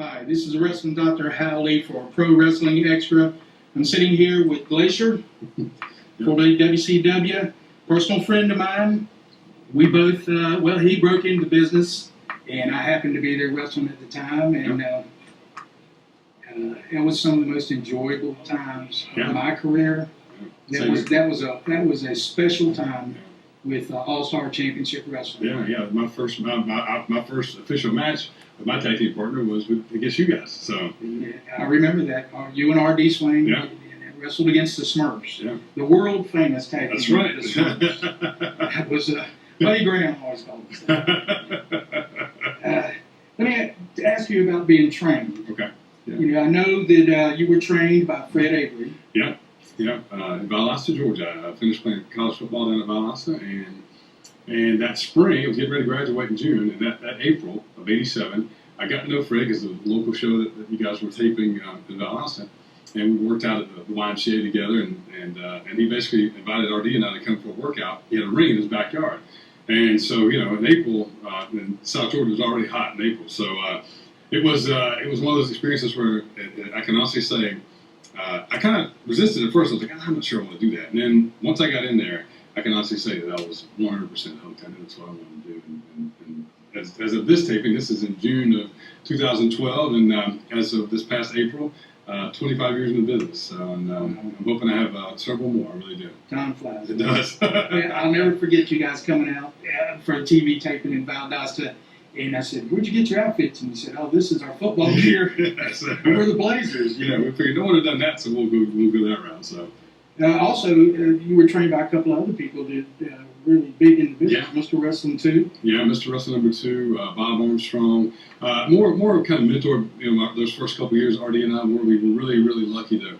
Hi, this is Wrestling Dr. Hal Lee for Pro Wrestling Extra. I'm sitting here with Glacier, formerly WCW, personal friend of mine. We both, he broke into business, and I happened to be there wrestling at the time, and it was some of the most enjoyable times of my career. That was a special time with All-Star Championship Wrestling. Yeah. My first official match with my tag team partner was against you guys. So yeah, I remember that. You and R.D. Swain wrestled against the Smurfs. Yeah. The world famous tag team. That's right. The Smurfs. That was Buddy Graham always called it. Let me ask you about being trained. Okay. Yeah. You know, I know that you were trained by Fred Avery. Yeah. In Valdosta, Georgia. I finished playing college football down at Valdosta, and that spring, I was getting ready to graduate in June, and that April of '87, I got to know Fred because of the local show that you guys were taping in Valdosta, and we worked out at the YMCA together, and he basically invited RD and I to come for a workout. He had a ring in his backyard, and so in April, and South Georgia was already hot in April, so it was one of those experiences where I can honestly say. I kind of resisted at first. I was like, I'm not sure I want to do that. And then once I got in there, I can honestly say that I was 100% hooked. I knew that's what I wanted to do. And as of this taping, this is in June of 2012, and as of this past April, 25 years in the business. So I'm hoping I have several more. I really do. Time flies. It does. I'll never forget you guys coming out for a TV taping in Valdosta. And I said, "Where'd you get your outfits?" And he said, "Oh, this is our football gear. We're the Blazers." Yeah, we figured no one had done that, so we'll go that route. So, also, you were trained by a couple of other people that really big in the business. Yeah. Mr. Wrestling 2. Yeah, Mr. Wrestling number 2, Bob Armstrong. More kind of mentor. Those first couple of years, RD and I we were really lucky to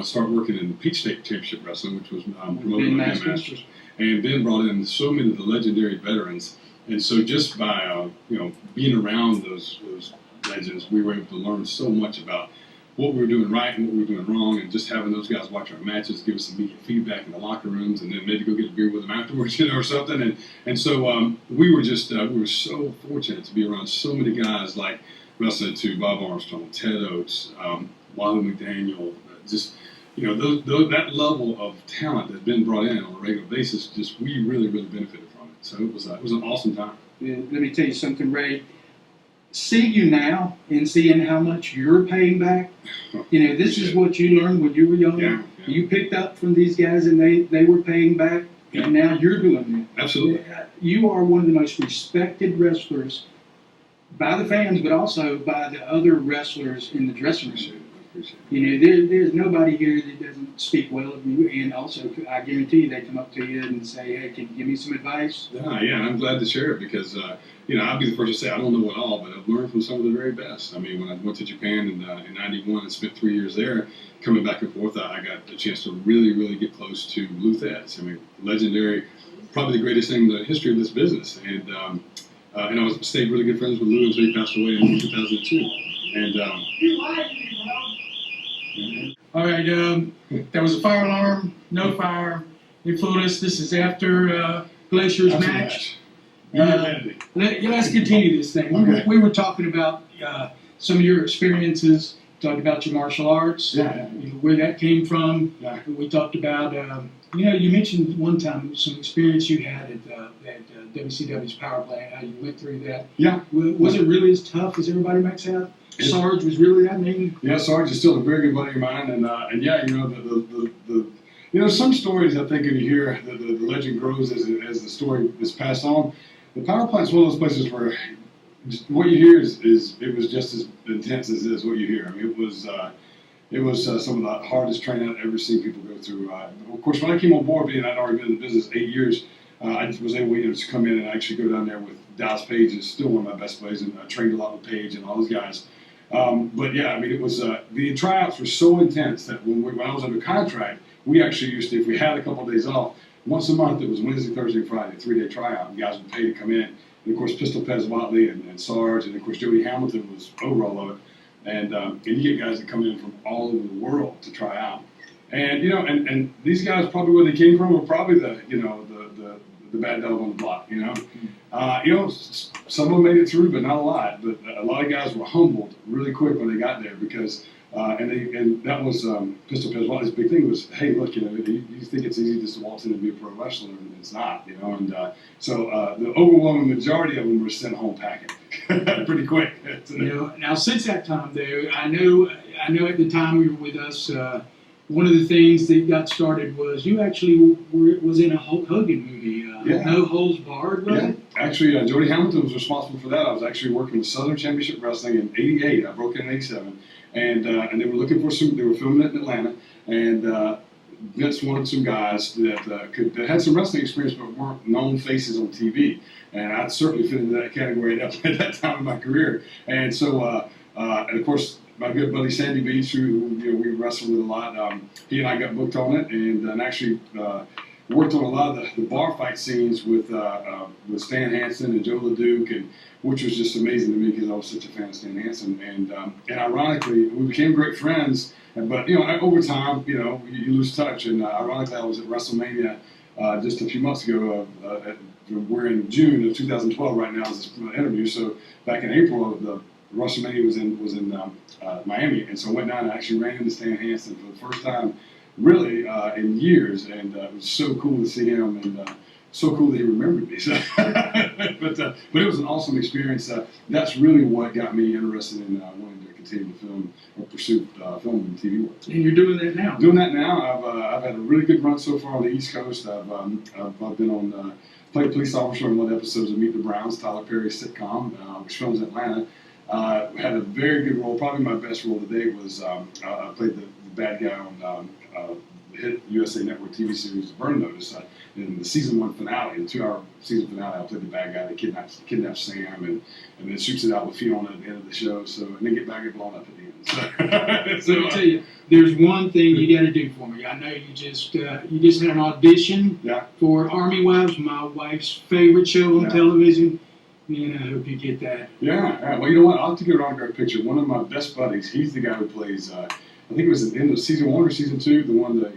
start working in the Peach State Championship Wrestling, which was promoted by Ben Masters, and Ben brought in so many of the legendary veterans. And so just by being around those legends, we were able to learn so much about what we were doing right and what we were doing wrong, and just having those guys watch our matches, give us some immediate feedback in the locker rooms, and then maybe go get a beer with them afterwards, or something. And so we were so fortunate to be around so many guys like Wrestling 2, Bob Armstrong, Ted Oates, Wahoo McDaniel, that level of talent that's been brought in on a regular basis. Just we really benefited. So it was an awesome time. Yeah, let me tell you something, Ray. Seeing you now and seeing how much you're paying back, this is what you learned when you were young. Yeah. You picked up from these guys and they were paying back, and now you're doing it. Absolutely. You are one of the most respected wrestlers by the fans, but also by the other wrestlers in the dressing room. There's nobody here that doesn't speak well of you, and also I guarantee you they come up to you and say, "Hey, can you give me some advice?" Yeah, I'm glad to share it because I'll be the first to say I don't know it all, but I've learned from some of the very best. I mean, when I went to Japan in '91 and spent 3 years there, coming back and forth, I got a chance to really get close to Lou Thesz. I mean, legendary, probably the greatest thing in the history of this business, and I stayed really good friends with Lou until he passed away in 2002, and. All right, there was a fire alarm, no fire. They fooled us. This is after Glacier's match. Let's continue this thing. Okay. We were talking about some of your experiences, talked about your martial arts, where that came from. Yeah. We talked about, you mentioned one time some experience you had at WCW's power plant, how you went through that. Yeah. Was it really as tough as everybody makes out? Sarge was really that mean? Yeah, Sarge is still a very good buddy of mine, and some stories I think if you hear the legend grows as the story is passed on. The power plant's one of those places where what you hear is it was just as intense as what you hear. I mean, it was some of the hardest training I've ever seen people go through. Of course, when I came on board, being I'd already been in the business 8 years, I was able to come in and actually go down there with Dallas Page, is still one of my best buddies, and I trained a lot with Page and all those guys. But yeah, I mean, it was the tryouts were so intense that when I was under contract, we actually used to, if we had a couple of days off, once a month it was Wednesday, Thursday, Friday, 3-day tryout, and guys would pay to come in. And of course, Pistol Pez Watley and Sarge, and of course Jody Hamilton was over all of it. And you get guys that come in from all over the world to try out. And and these guys, probably where they came from, were probably the the bad dog on the block, you know. Some of them made it through, but not a lot. But a lot of guys were humbled really quick when they got there because, and that was Pistol Pez. One of his big thing was, hey, look, you think it's easy just to waltz in and be a pro wrestler, and it's not, And so the overwhelming majority of them were sent home packing pretty quick. Now since that time, though, I know at the time you were with us. One of the things that got started was you actually was in a Hulk Hogan movie, No Holds Barred, was it? Actually, Jody Hamilton was responsible for that. I was actually working with Southern Championship Wrestling in '88. I broke in '87, and they were looking for they were filming it in Atlanta, and Vince wanted some guys that had some wrestling experience but weren't known faces on TV. And I'd certainly fit into that category at that time in my career. And so, and of course, my good buddy Sandy Beach, who we wrestled with a lot, he and I got booked on it, and actually worked on a lot of the bar fight scenes with Stan Hansen and Joe LeDuc, and which was just amazing to me because I was such a fan of Stan Hansen. And ironically, we became great friends. But over time, you lose touch. And ironically, I was at WrestleMania just a few months ago. We're in June of 2012 right now. Is this interview? So back in April, the WrestleMania was in Miami, and so I went down and actually ran into Stan Hansen for the first time, really in years, and it was so cool to see him, and so cool that he remembered me. So, but it was an awesome experience. That's really what got me interested in wanting to continue to film or pursue film and TV work. And you're doing that now. Doing that now. I've had a really good run so far on the East Coast. I've been on. Played police officer in one episode of Meet the Browns, Tyler Perry's sitcom, which films in Atlanta. Had a very good role. Probably my best role to date was I played the bad guy on the hit USA Network TV series Burn Notice. In the season 1 finale, the 2-hour season finale, I played the bad guy that kidnaps Sam and then shoots it out with Fiona at the end of the show. So and then get blown up at the end. So let me tell you, there's one thing you got to do for me. I know you just had an audition for Army Wives, my wife's favorite show on television. Man, I hope you get that. Yeah. Well, you know what? I'll have to get an autograph picture. One of my best buddies, he's the guy who plays, I think it was at the end of season 1 or season 2, the one that,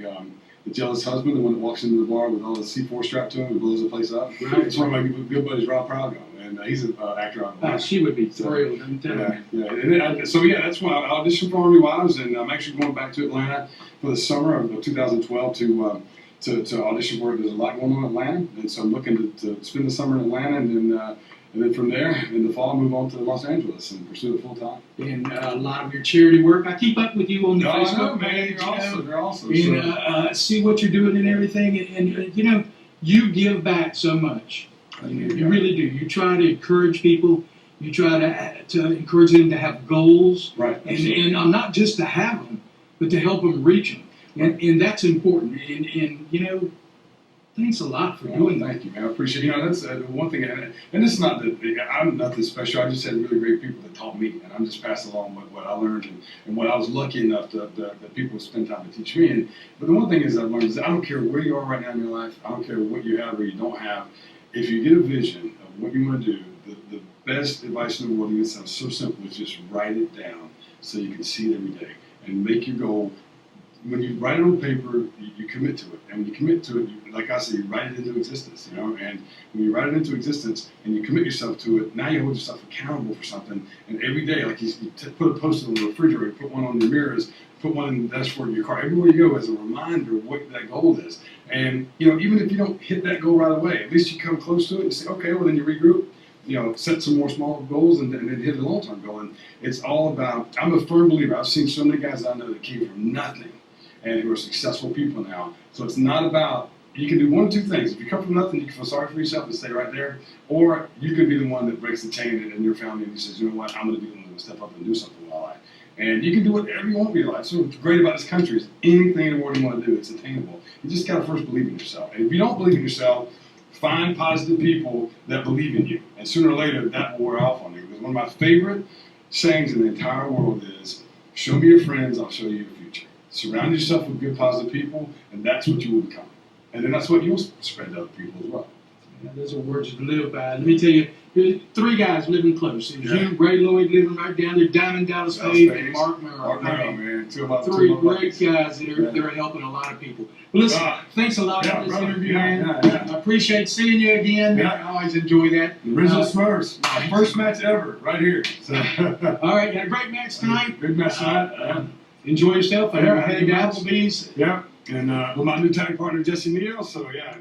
the jealous husband, the one that walks into the bar with all the C4 strapped to him and blows the place up. Right. It's one of my good buddies, Rob Proudgo, and he's an actor out there. She would be thrilled, I'm telling you. Yeah. That's why I auditioned for Army Wives, and I'm actually going back to Atlanta for the summer of 2012 to audition for it. There's a lot going on in Atlanta, and so I'm looking to spend the summer in Atlanta, and then from there, in the fall, move on to Los Angeles and pursue it full time. And a lot of your charity work. I keep up with you on the Facebook page. They're awesome. And see what you're doing and everything. And you give back so much. You really do. You try to encourage people. You try to encourage them to have goals. Right. And not just to have them, but to help them reach them. And that's important. And thanks a lot for doing that. Thank you, man. I appreciate it. That's the one thing, and it's not that I'm nothing special. I just had really great people that taught me, and I'm just passing along what I learned and what I was lucky enough that people would spend time to teach me. But the one thing is I've learned is I don't care where you are right now in your life. I don't care what you have or you don't have. If you get a vision of what you want to do, the best advice in the world, it sounds so simple, is just write it down so you can see it every day and make your goal. When you write it on paper, you commit to it. And when you commit to it, like I said, you write it into existence, And when you write it into existence and you commit yourself to it, now you hold yourself accountable for something. And every day, like you put a post-it on the refrigerator, put one on your mirrors, put one in the dashboard of your car. Everywhere you go as a reminder of what that goal is. And, even if you don't hit that goal right away, at least you come close to it and say, okay, well, then you regroup. Set some more small goals and then hit a long-term goal. And it's all about, I'm a firm believer. I've seen so many guys I know that came from nothing and who are successful people now. So it's not about, you can do one of two things. If you come from nothing, you can feel sorry for yourself and stay right there. Or you could be the one that breaks the chain in your family and you says, you know what, I'm going to be the one to step up and do something in my life. And you can do whatever you want in your life. So what's great about this country is anything in the world you want to do, it's attainable. You just got to first believe in yourself. And if you don't believe in yourself, find positive people that believe in you. And sooner or later, that will wear off on you. Because one of my favorite sayings in the entire world is, show me your friends, I'll show you your future. Surround yourself with good, positive people, and that's what you will become. And then that's what you'll spread to other people as well. Yeah, those are words to live by. Let me tell you, there's 3 guys living close. There's Yeah. you, Ray Lloyd, living right down there, Diamond Dallas Fave, and Mark Merrill. Mark Merrill, man. 2 of my 3 great buddies. guys that are helping a lot of people. Well, listen, thanks a lot for this brother. interview, Yeah, man. yeah. I appreciate seeing you again. Yeah. I always enjoy that. The original Smurfs. My first match ever, right here. So, All right, got a great match tonight. Good match tonight. Enjoy yourself. I Yeah, heard good match. Applebee's. Yeah, and with my new tag partner Jesse Neal. So yeah,